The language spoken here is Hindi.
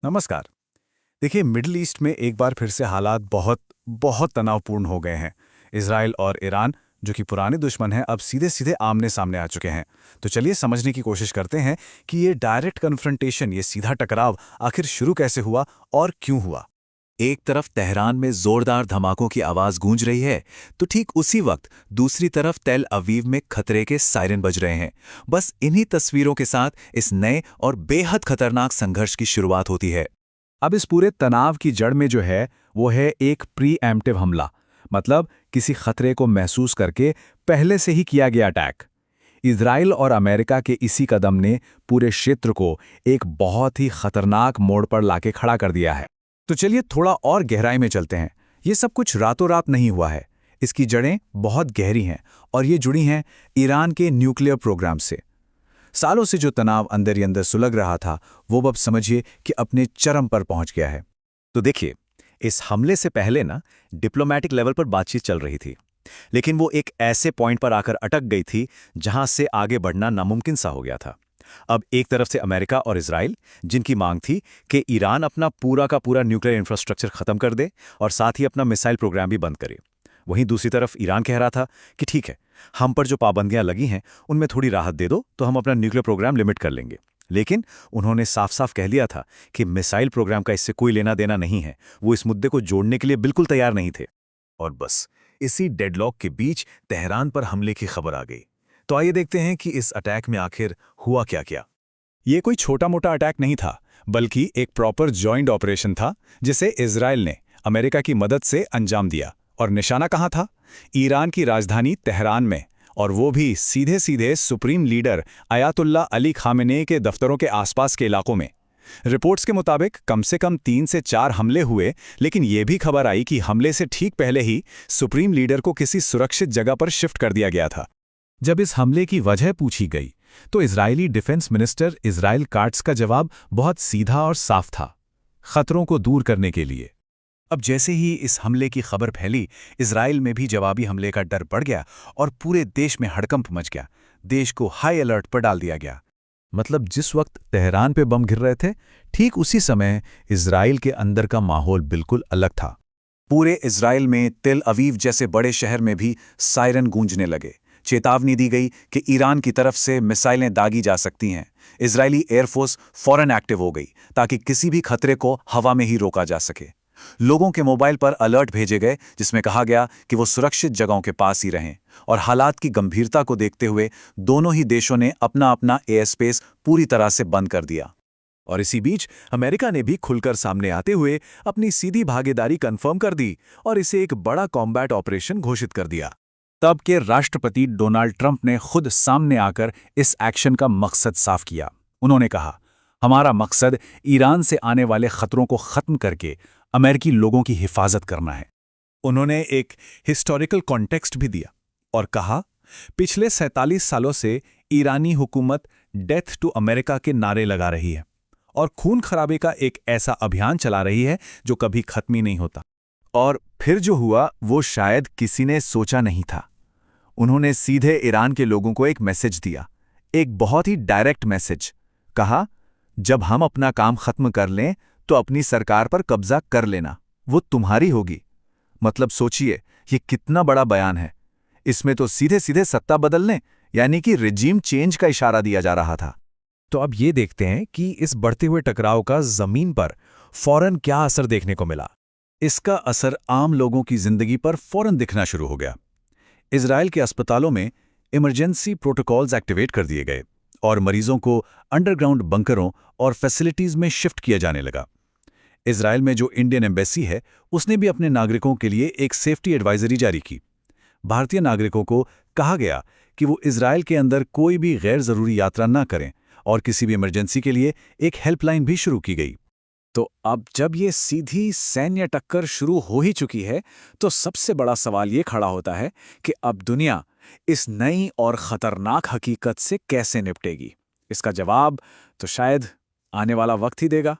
नमस्कार। देखिए, मिडिल ईस्ट में एक बार फिर से हालात बहुत बहुत तनावपूर्ण हो गए हैं। इज़राइल और ईरान, जो कि पुराने दुश्मन हैं, अब सीधे-सीधे आमने-सामने आ चुके हैं। तो चलिए समझने की कोशिश करते हैं कि ये डायरेक्ट कन्फ्रंटेशन, ये सीधा टकराव आखिर शुरू कैसे हुआ और क्यों हुआ? एक तरफ तेहरान में जोरदार धमाकों की आवाज गूंज रही है, तो ठीक उसी वक्त दूसरी तरफ तेल अवीव में खतरे के सायरन बज रहे हैं। बस इन्हीं तस्वीरों के साथ इस नए और बेहद खतरनाक संघर्ष की शुरुआत होती है। अब इस पूरे तनाव की जड़ में जो है, वो है एक प्रीएम्प्टिव हमला। मतलब किसी खतरे को महसूस करके पहले से ही किया गया अटैक। इज़राइल और अमेरिका के इसी कदम ने पूरे क्षेत्र को एक बहुत ही खतरनाक मोड़ पर लाके खड़ा कर दिया है। तो चलिए थोड़ा और गहराई में चलते हैं। ये सब कुछ रातों रात नहीं हुआ है। इसकी जड़ें बहुत गहरी हैं और ये जुड़ी हैं ईरान के न्यूक्लियर प्रोग्राम से। सालों से जो तनाव अंदर ही अंदर सुलग रहा था, वो अब समझिए कि अपने चरम पर पहुंच गया है। तो देखिए, इस हमले से पहले ना डिप्लोमैटिक लेवल पर बातचीत चल रही थी, लेकिन वो एक ऐसे पॉइंट पर आकर अटक गई थी जहां से आगे बढ़ना नामुमकिन सा हो गया था। अब एक तरफ से अमेरिका और इजराइल, जिनकी मांग थी कि ईरान अपना पूरा का पूरा न्यूक्लियर इंफ्रास्ट्रक्चर खत्म कर दे और साथ ही अपना मिसाइल प्रोग्राम भी बंद करे। वहीं दूसरी तरफ ईरान कह रहा था कि ठीक है, हम पर जो पाबंदियां लगी हैं उनमें थोड़ी राहत दे दो तो हम अपना न्यूक्लियर प्रोग्राम लिमिट कर लेंगे। लेकिन उन्होंने साफ साफ कह दिया था कि मिसाइल प्रोग्राम का इससे कोई लेना देना नहीं है। वो इस मुद्दे को जोड़ने के लिए बिल्कुल तैयार नहीं थे। और बस इसी डेडलॉक के बीच तेहरान पर हमले की खबर आ गई। तो आइए देखते हैं कि इस अटैक में आखिर हुआ क्या क्या। ये कोई छोटा मोटा अटैक नहीं था, बल्कि एक प्रॉपर जॉइंट ऑपरेशन था, जिसे इजराइल ने अमेरिका की मदद से अंजाम दिया। और निशाना कहाँ था? ईरान की राजधानी तेहरान में, और वो भी सीधे सीधे supreme leader Ayatollah Ali Khamenei के दफ्तरों के आसपास के इलाकों में। रिपोर्ट्स के मुताबिक कम से कम 3 से 4 हमले हुए, लेकिन ये भी खबर आई कि हमले से ठीक पहले ही सुप्रीम लीडर को किसी सुरक्षित जगह पर शिफ्ट कर दिया गया था। जब इस हमले की वजह पूछी गई, तो Israeli defence minister Israel cuts का जवाब बहुत सीधा और साफ था: खतरों को दूर करने के लिए। अब जैसे ही इस हमले की खबर फैली, इजराइल में भी जवाबी हमले का डर बढ़ गया और पूरे देश में हड़कंप मच गया। देश को हाई अलर्ट पर डाल दिया गया। मतलब जिस वक्त तेहरान पे बम गिर रहे थे, ठीक उसी समय इज़राइल के अंदर का माहौल बिल्कुल अलग था। पूरे इजराइल में तेल अवीव जैसे बड़े शहर में भी सायरन गूंजने लगे। चेतावनी दी गई कि ईरान की तरफ से मिसाइलें दागी जा सकती हैं। इजरायली एयरफोर्स फौरन एक्टिव हो गई ताकि किसी भी खतरे को हवा में ही रोका जा सके। लोगों के मोबाइल पर अलर्ट भेजे गए जिसमें कहा गया कि वो सुरक्षित जगहों के पास ही रहें। और हालात की गंभीरता को देखते हुए दोनों ही देशों ने अपना अपना एयर स्पेस पूरी तरह से बंद कर दिया। और इसी बीच अमेरिका ने भी खुलकर सामने आते हुए अपनी सीधी भागीदारी कंफर्म कर दी और इसे एक बड़ा कॉम्बैट ऑपरेशन घोषित कर दिया। तब के राष्ट्रपति डोनाल्ड ट्रंप ने खुद सामने आकर इस एक्शन का मकसद साफ किया। उन्होंने कहा, हमारा मकसद ईरान से आने वाले खतरों को खत्म करके अमेरिकी लोगों की हिफाजत करना है। उन्होंने एक हिस्टोरिकल कॉन्टेक्स्ट भी दिया और कहा, पिछले 47 सालों से ईरानी हुकूमत डेथ टू अमेरिका के नारे लगा रही है और खून खराबे का एक ऐसा अभियान चला रही है जो कभी खत्म ही नहीं होता। और फिर जो हुआ वो शायद किसी ने सोचा नहीं था। उन्होंने सीधे ईरान के लोगों को एक मैसेज दिया, एक बहुत ही डायरेक्ट मैसेज। कहा, जब हम अपना काम खत्म कर लें तो अपनी सरकार पर कब्जा कर लेना, वो तुम्हारी होगी। मतलब सोचिए, ये कितना बड़ा बयान है। इसमें तो सीधे सीधे सत्ता बदलने यानी कि रिजीम चेंज का इशारा दिया जा रहा था। तो अब ये देखते हैं कि इस बढ़ते हुए टकराव का जमीन पर फौरन क्या असर देखने को मिला। इसका असर आम लोगों की जिंदगी पर फौरन दिखना शुरू हो गया। इजराइल के अस्पतालों में इमरजेंसी प्रोटोकॉल्स एक्टिवेट कर दिए गए और मरीजों को अंडरग्राउंड बंकरों और फैसिलिटीज में शिफ्ट किया जाने लगा। इजराइल में जो इंडियन एम्बेसी है, उसने भी अपने नागरिकों के लिए एक सेफ्टी एडवाइजरी जारी की। भारतीय नागरिकों को कहा गया कि वो इजराइल के अंदर कोई भी गैर जरूरी यात्रा न करें और किसी भी इमरजेंसी के लिए एक हेल्पलाइन भी शुरू की गई। तो अब जब ये सीधी सैन्य टक्कर शुरू हो ही चुकी है, तो सबसे बड़ा सवाल ये खड़ा होता है कि अब दुनिया इस नई और खतरनाक हकीकत से कैसे निपटेगी। इसका जवाब तो शायद आने वाला वक्त ही देगा।